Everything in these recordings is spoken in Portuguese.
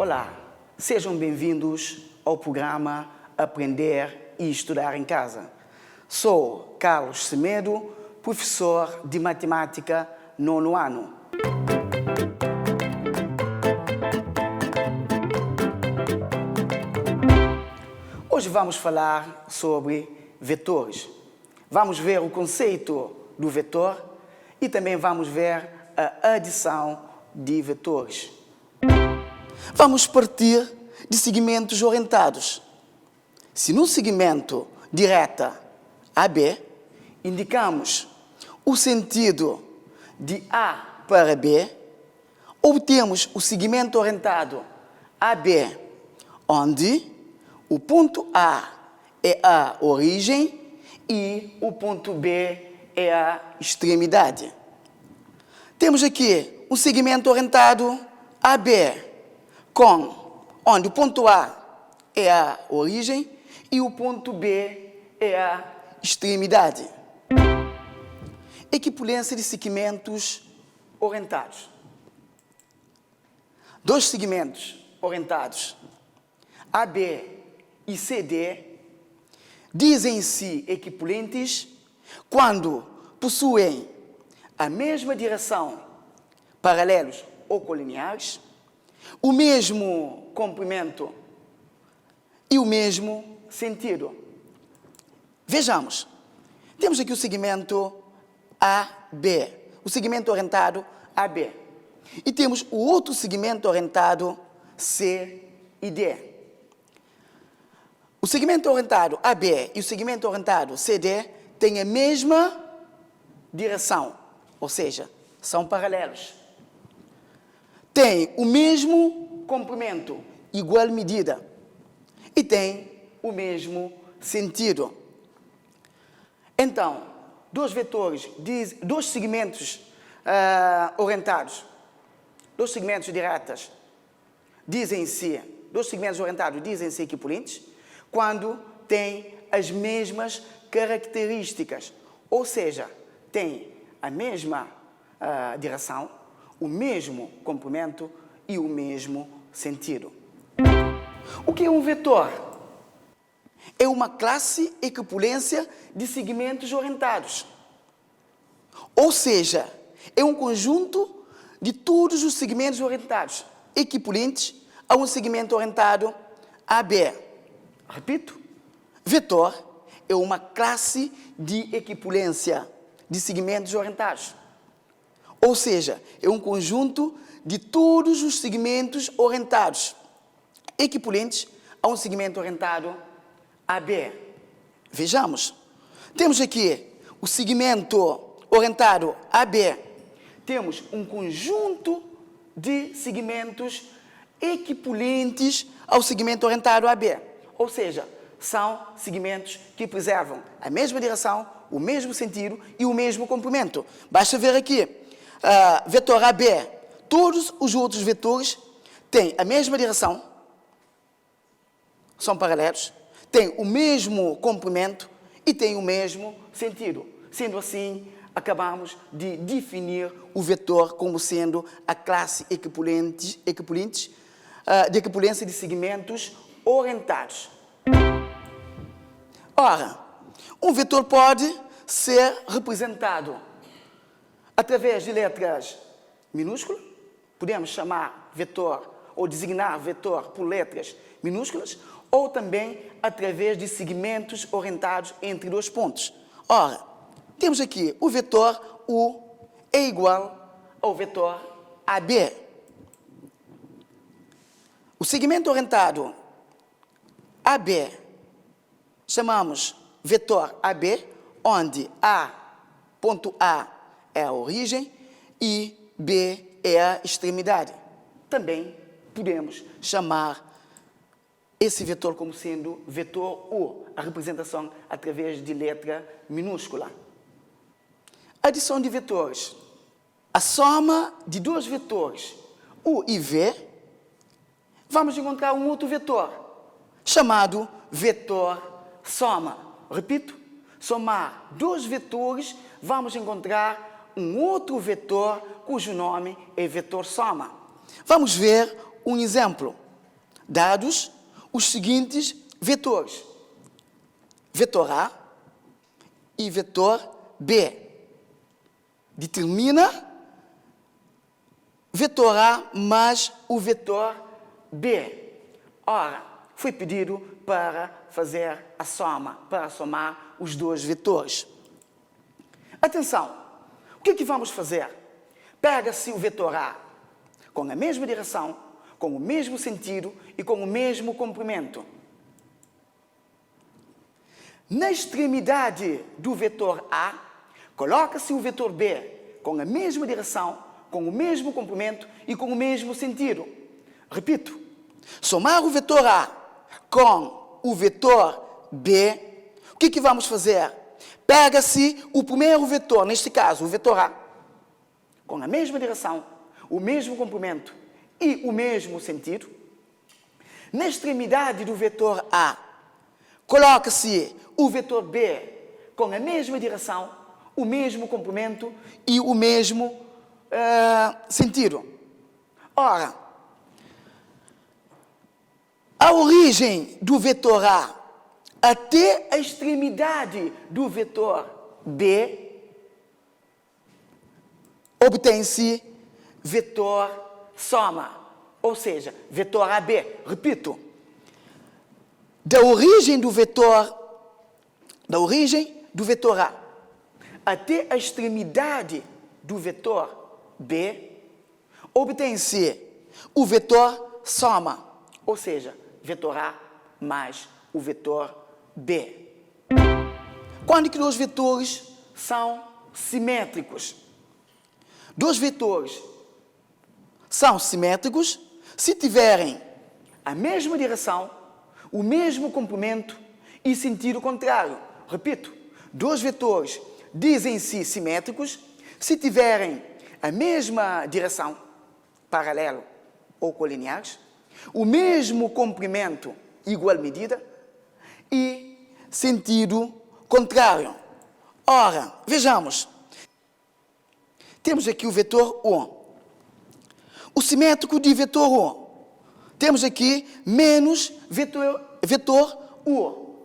Olá, sejam bem-vindos ao programa Aprender e Estudar em Casa. Sou Carlos Semedo, professor de Matemática nono ano. Hoje vamos falar sobre vetores. Vamos ver o conceito do vetor e também vamos ver a adição de vetores. Vamos partir de segmentos orientados. Se no segmento de reta AB indicamos o sentido de A para B, obtemos o segmento orientado AB, onde o ponto A é a origem e o ponto B é a extremidade. Temos aqui um segmento orientado AB, onde o ponto A é a origem e o ponto B é a extremidade. Equipolência de segmentos orientados. Dois segmentos orientados, AB e CD, dizem-se equipolentes quando possuem a mesma direção, paralelos ou colineares, o mesmo comprimento e o mesmo sentido. Vejamos, temos aqui o segmento AB, o segmento orientado AB, e temos o outro segmento orientado C e D. O segmento orientado AB e o segmento orientado CD têm a mesma direção, ou seja, são paralelos. Têm o mesmo comprimento, igual medida, e têm o mesmo sentido. Então, dois segmentos orientados, dois segmentos de retas, dois segmentos orientados dizem-se equipolentes quando têm as mesmas características, ou seja, têm a mesma direção, o mesmo comprimento e o mesmo sentido. O que é um vetor? É uma classe equipolência de segmentos orientados. Ou seja, é um conjunto de todos os segmentos orientados equipolentes a um segmento orientado AB. Repito, vetor é uma classe de equipolência de segmentos orientados. Ou seja, é um conjunto de todos os segmentos orientados equipolentes a um segmento orientado AB. Vejamos. Temos aqui o segmento orientado AB. Temos um conjunto de segmentos equipolentes ao segmento orientado AB. Ou seja, são segmentos que preservam a mesma direção, o mesmo sentido e o mesmo comprimento. Basta ver aqui, vetor AB, todos os outros vetores têm a mesma direção, são paralelos, têm o mesmo comprimento e têm o mesmo sentido. Sendo assim, acabamos de definir o vetor como sendo a classe de equipolência de segmentos orientados. Ora, um vetor pode ser representado através de letras minúsculas, podemos chamar vetor ou designar vetor por letras minúsculas, ou também através de segmentos orientados entre dois pontos. Ora, temos aqui o vetor U é igual ao vetor AB. O segmento orientado AB chamamos vetor AB, onde ponto A é a origem e B é a extremidade. Também podemos chamar esse vetor como sendo vetor U, a representação através de letra minúscula. Adição de vetores. A soma de dois vetores, U e V, vamos encontrar um outro vetor, chamado vetor soma. Repito, somar dois vetores, vamos encontrar um outro vetor cujo nome é vetor soma. Vamos ver um exemplo. dados os seguintes vetores: vetor A e vetor B. Determina vetor A mais o vetor B. Ora, foi pedido para fazer a soma, para somar os dois vetores. Atenção, o que é que vamos fazer? Pega-se o vetor A com a mesma direção, com o mesmo sentido e com o mesmo comprimento. Na extremidade do vetor A, coloca-se o vetor B com a mesma direção, com o mesmo comprimento e com o mesmo sentido. Repito, somar o vetor A com o vetor B, o que vamos fazer? Pega-se o primeiro vetor, neste caso o vetor A, com a mesma direção, o mesmo comprimento e o mesmo sentido. Na extremidade do vetor A, coloca-se o vetor B com a mesma direção, o mesmo comprimento e o mesmo sentido. Ora, a origem do vetor A até a extremidade do vetor B obtém-se vetor soma, ou seja, vetor AB. Repito, da origem do vetor A até a extremidade do vetor B obtém-se o vetor soma, ou seja, vetor A mais o vetor B. Quando que dois vetores são simétricos? Dois vetores são simétricos se tiverem a mesma direção, o mesmo comprimento e sentido contrário. Repito, dois vetores dizem-se simétricos se tiverem a mesma direção, paralelo ou colineares, o mesmo comprimento, igual medida, e sentido contrário. Ora, vejamos. Temos aqui o vetor 1. O simétrico de vetor 1. Temos aqui menos vetor U,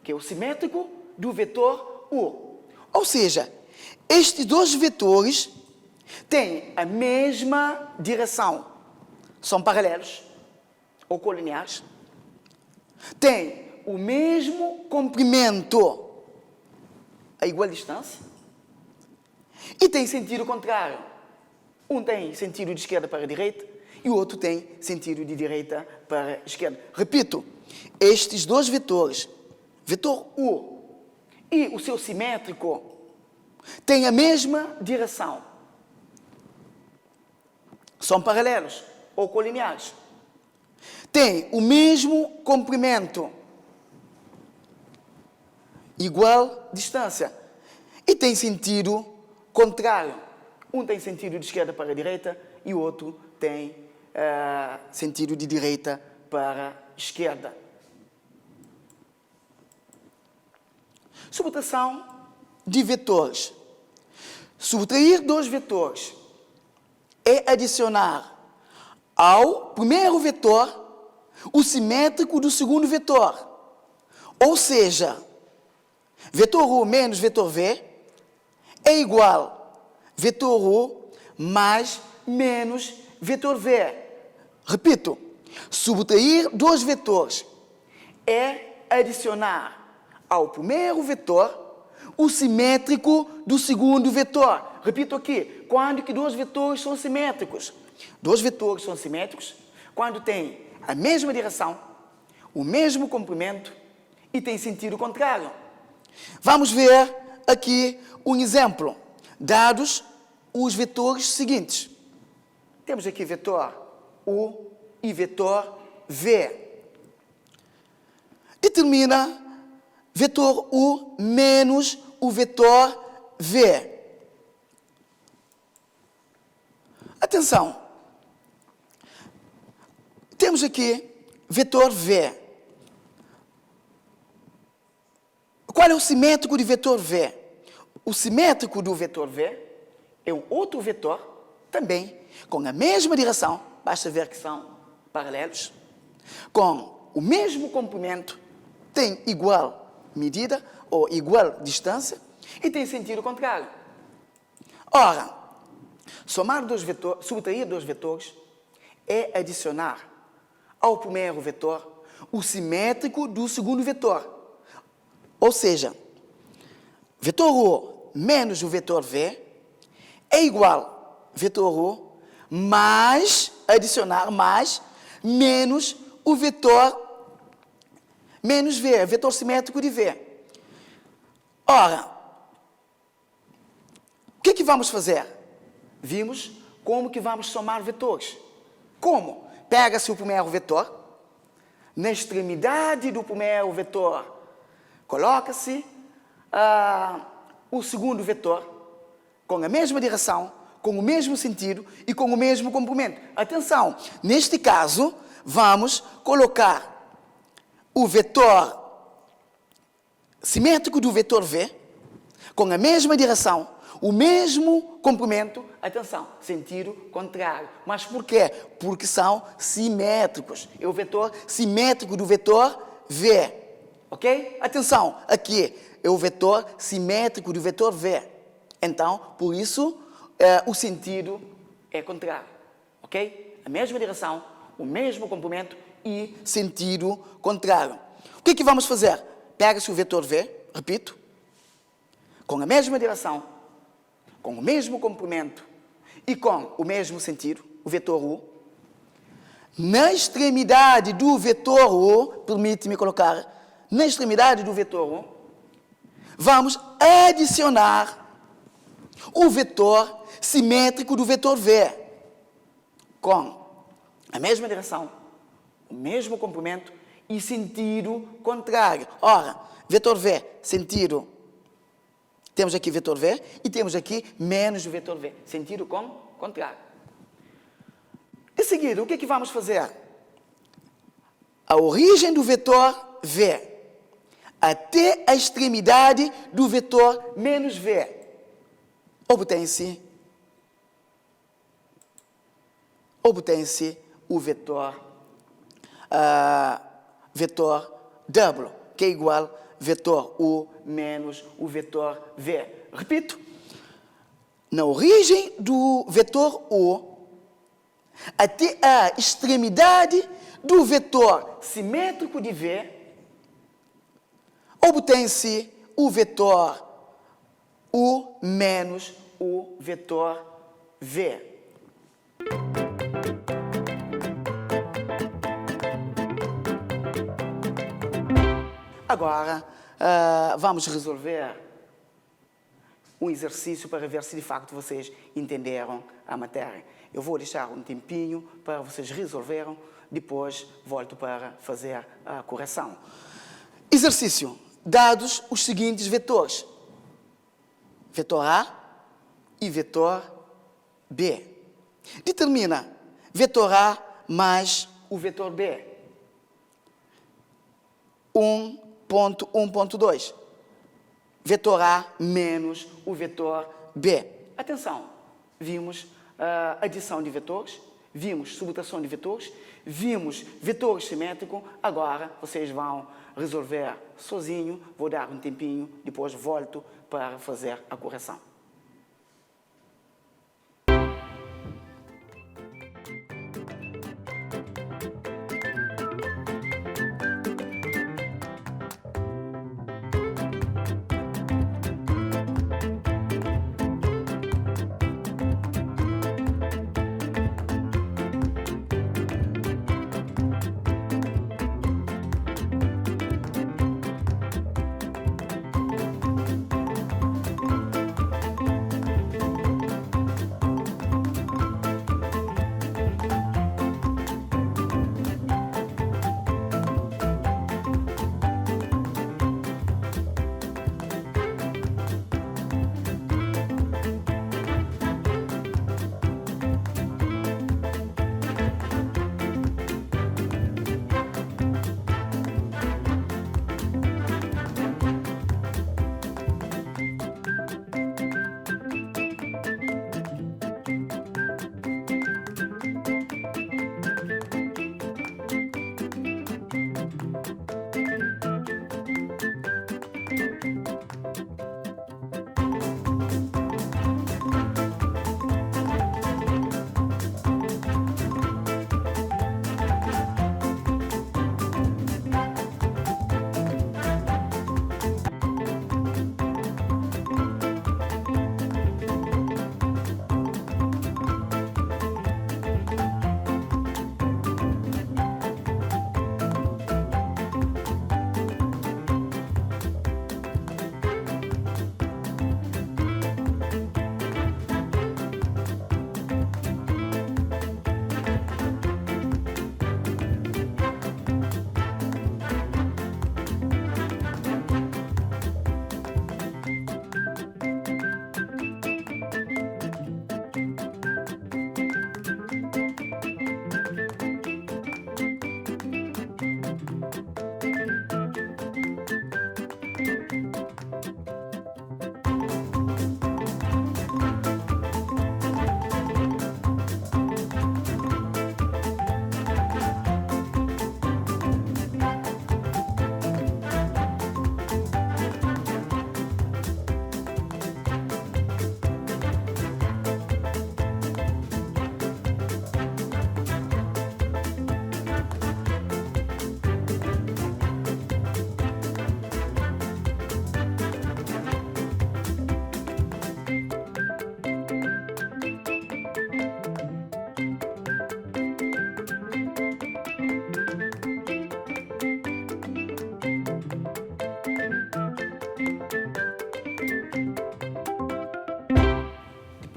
que é o simétrico do vetor U. Ou seja, estes dois vetores têm a mesma direção. São paralelos ou colineares. Têm o mesmo comprimento a igual distância e têm sentido contrário. Um tem sentido de esquerda para a direita e o outro tem sentido de direita para a esquerda. Repito, estes dois vetores, vetor U e o seu simétrico, têm a mesma direção. São paralelos ou colineares. Têm o mesmo comprimento, igual distância, e têm sentido contrário. Um tem sentido de esquerda para a direita e o outro tem sentido de direita para a esquerda. Subtração de vetores. Subtrair dois vetores é adicionar ao primeiro vetor o simétrico do segundo vetor. Ou seja, vetor U menos vetor V é igual a vetor U mais menos vetor V. Repito, subtrair dois vetores é adicionar ao primeiro vetor o simétrico do segundo vetor. Repito aqui, quando que dois vetores são simétricos? Dois vetores são simétricos quando têm a mesma direção, o mesmo comprimento e têm sentido contrário. Vamos ver aqui um exemplo, dados os vetores seguintes. Temos aqui vetor U e vetor V. Determina vetor U menos o vetor V. Atenção. Temos aqui vetor V. Qual é o simétrico de vetor V? O simétrico do vetor V é um outro vetor, também com a mesma direção, basta ver que são paralelos, com o mesmo comprimento, tem igual medida ou igual distância e tem sentido contrário. Ora, subtrair dois vetores é adicionar ao primeiro vetor o simétrico do segundo vetor. Ou seja, vetor U menos o vetor V é igual a vetor U mais, adicionar mais, menos o vetor menos V, vetor simétrico de V. Ora, o que vamos fazer? Vimos como que vamos somar vetores. Como? Pega-se o primeiro vetor, na extremidade do primeiro vetor, coloca-se o segundo vetor, com a mesma direção, com o mesmo sentido e com o mesmo comprimento. Atenção, neste caso, vamos colocar o vetor simétrico do vetor V, com a mesma direção, o mesmo comprimento, atenção, sentido contrário. Mas por quê? Porque são simétricos. É o vetor simétrico do vetor V. Ok? Atenção, aqui é o vetor simétrico do vetor V. Então, por isso, o sentido é contrário. Ok? A mesma direção, o mesmo comprimento e sentido contrário. O que vamos fazer? Pega-se o vetor V, repito, com a mesma direção, com o mesmo comprimento e com o mesmo sentido, o vetor U. Na extremidade do vetor U, permite-me colocar, na extremidade do vetor U, vamos adicionar o vetor simétrico do vetor V, com a mesma direção, o mesmo comprimento e sentido contrário. Ora, vetor V, sentido, temos aqui vetor V e temos aqui menos o vetor V, sentido contrário. Em seguida, o que vamos fazer? A origem do vetor V até a extremidade do vetor menos V obtém-se o vetor W, que é igual a vetor U menos o vetor V. Repito, na origem do vetor U até a extremidade do vetor simétrico de V, obtém-se o vetor U menos o vetor V. Agora, vamos resolver um exercício para ver se de facto vocês entenderam a matéria. Eu vou deixar um tempinho para vocês resolverem, depois volto para fazer a correção. Exercício. Dados os seguintes vetores: vetor A e vetor B. Determina vetor A mais o vetor B. 1.1.2. Vetor A menos o vetor B. Atenção, vimos adição de vetores, vimos subtração de vetores, vimos vetores simétricos. Agora vocês vão resolver sozinho, vou dar um tempinho, depois volto para fazer a correção.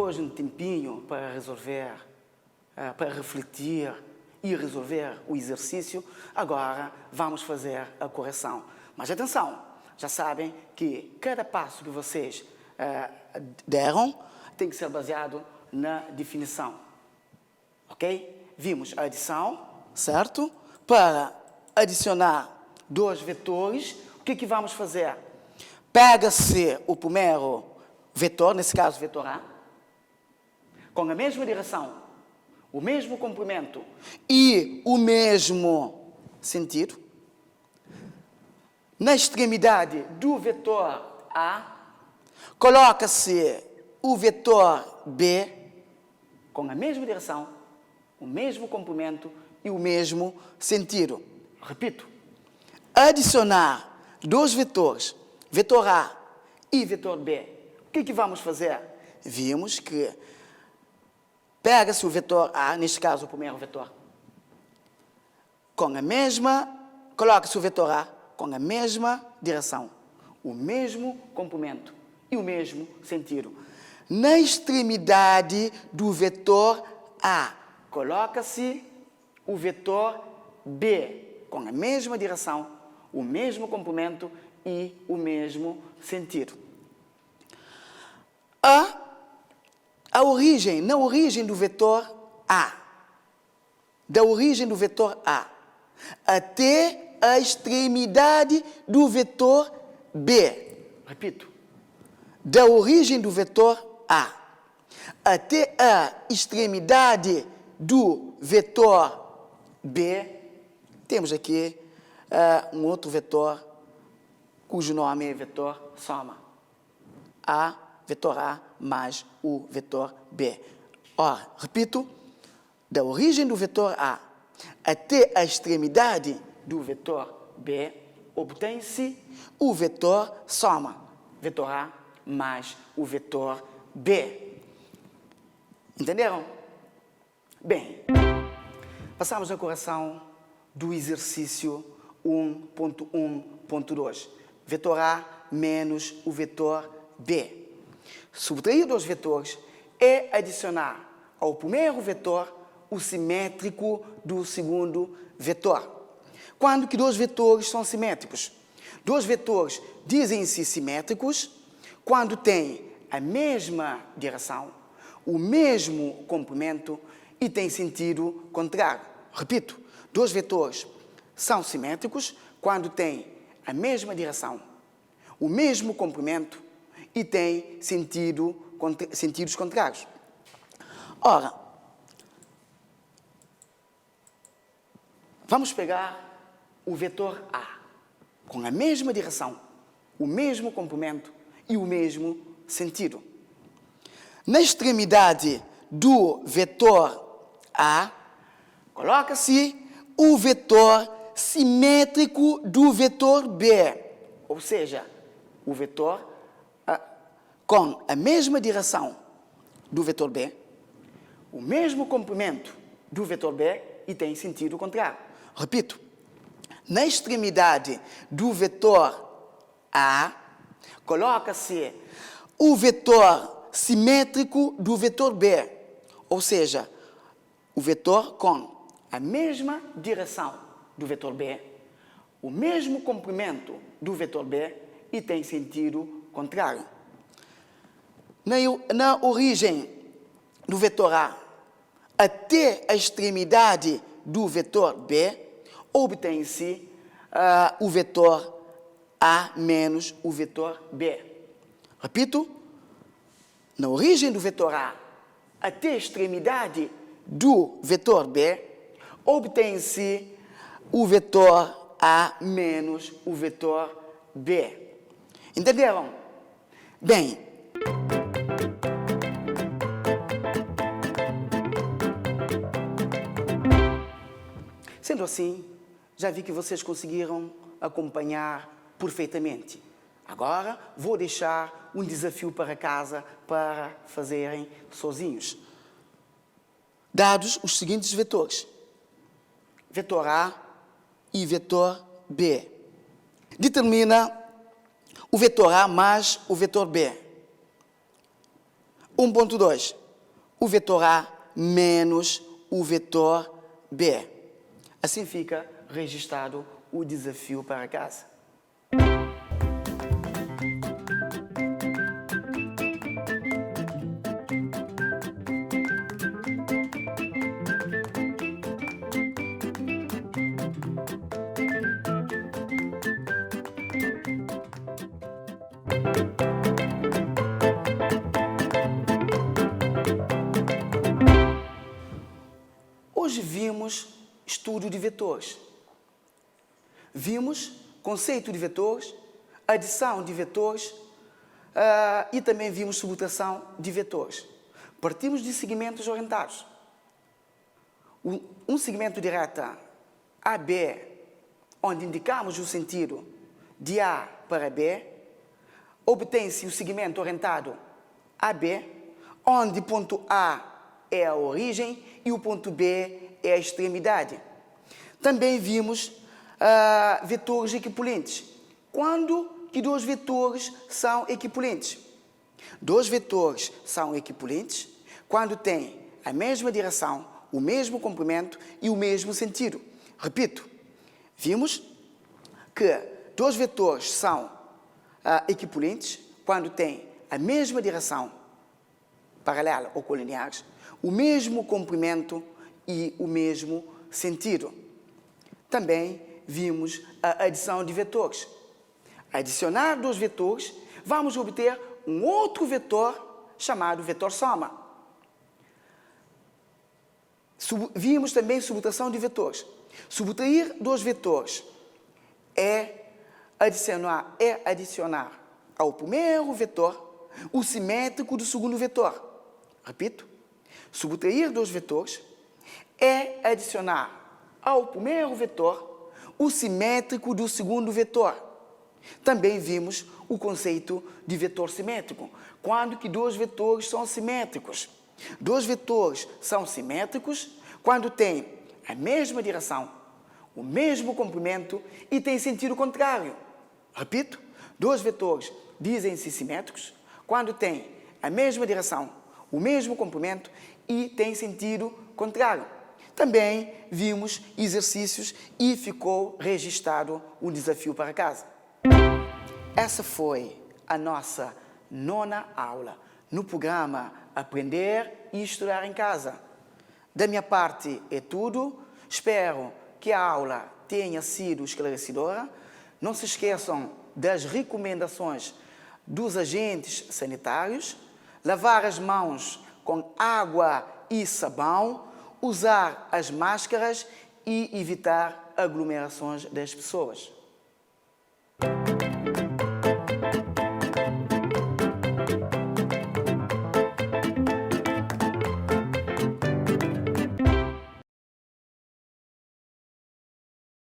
hoje um tempinho para resolver, para refletir e resolver o exercício. Agora vamos fazer a correção. Mas atenção, já sabem que cada passo que vocês deram tem que ser baseado na definição. Ok? Vimos a adição, certo? Para adicionar dois vetores, o que vamos fazer? Pega-se o primeiro vetor, nesse caso vetor A, com a mesma direção, o mesmo comprimento e o mesmo sentido. Na extremidade do vetor A, coloca-se o vetor B com a mesma direção, o mesmo comprimento e o mesmo sentido. Repito, adicionar dois vetores, vetor A e vetor B. O que vamos fazer? Vimos que pega-se o vetor A, neste caso o primeiro vetor, coloca-se o vetor A com a mesma direção, o mesmo comprimento e o mesmo sentido. Na extremidade do vetor A, coloca-se o vetor B com a mesma direção, o mesmo comprimento e o mesmo sentido. Na origem do vetor A, da origem do vetor A até a extremidade do vetor B. Repito, da origem do vetor A até a extremidade do vetor B, temos aqui um outro vetor cujo nome é vetor soma. Vetor A mais o vetor B. Ora, repito, da origem do vetor A até a extremidade do vetor B, obtém-se o vetor soma. Vetor A mais o vetor B. Entenderam? Bem, passamos à correção do exercício 1.1.2. Vetor A menos o vetor B. Subtrair dois vetores é adicionar ao primeiro vetor o simétrico do segundo vetor. Quando que dois vetores são simétricos? Dois vetores dizem-se simétricos quando têm a mesma direção, o mesmo comprimento e têm sentido contrário. Repito, dois vetores são simétricos quando têm a mesma direção, o mesmo comprimento e têm sentidos contrários. Ora, vamos pegar o vetor A, com a mesma direção, o mesmo comprimento e o mesmo sentido. Na extremidade do vetor A, coloca-se o vetor simétrico do vetor B, ou seja, o vetor com a mesma direção do vetor B, o mesmo comprimento do vetor B e tem sentido contrário. Repito, na extremidade do vetor A, coloca-se o vetor simétrico do vetor B, ou seja, o vetor com a mesma direção do vetor B, o mesmo comprimento do vetor B e tem sentido contrário. Na origem do vetor A até a extremidade do vetor B, obtém-se o vetor A menos o vetor B. Repito, na origem do vetor A até a extremidade do vetor B, obtém-se o vetor A menos o vetor B. Entenderam? Bem, sendo assim, já vi que vocês conseguiram acompanhar perfeitamente. Agora vou deixar um desafio para casa para fazerem sozinhos. Dados os seguintes vetores: vetor A e vetor B. Determina o vetor A mais o vetor B. 1.2. o vetor A menos o vetor B. Assim fica registrado o desafio para casa. Hoje vimos estudo de vetores. Vimos conceito de vetores, adição de vetores e também vimos subtração de vetores. Partimos de segmentos orientados. Um segmento de reta AB, onde indicamos o sentido de A para B, obtém-se o segmento orientado AB, onde o ponto A é a origem e o ponto B é a extremidade. Também vimos vetores equivalentes. Quando que dois vetores são equivalentes? Dois vetores são equivalentes quando têm a mesma direção, o mesmo comprimento e o mesmo sentido. Repito, vimos que dois vetores são equivalentes quando têm a mesma direção, paralela ou colineares, o mesmo comprimento e o mesmo sentido. Também vimos a adição de vetores. Adicionar dois vetores, vamos obter um outro vetor chamado vetor soma. Vimos também subtração de vetores. Subtrair dois vetores é adicionar ao primeiro vetor o simétrico do segundo vetor. Repito, subtrair dois vetores é adicionar ao primeiro vetor o simétrico do segundo vetor. Também vimos o conceito de vetor simétrico. Quando que dois vetores são simétricos? Dois vetores são simétricos quando têm a mesma direção, o mesmo comprimento e têm sentido contrário. Repito, dois vetores dizem-se simétricos quando têm a mesma direção, o mesmo comprimento e têm sentido contrário. Também vimos exercícios e ficou registrado um desafio para casa. Essa foi a nossa 9ª aula no programa Aprender e Estudar em Casa. Da minha parte é tudo. Espero que a aula tenha sido esclarecedora. Não se esqueçam das recomendações dos agentes sanitários, lavar as mãos com água e sabão, usar as máscaras e evitar aglomerações das pessoas.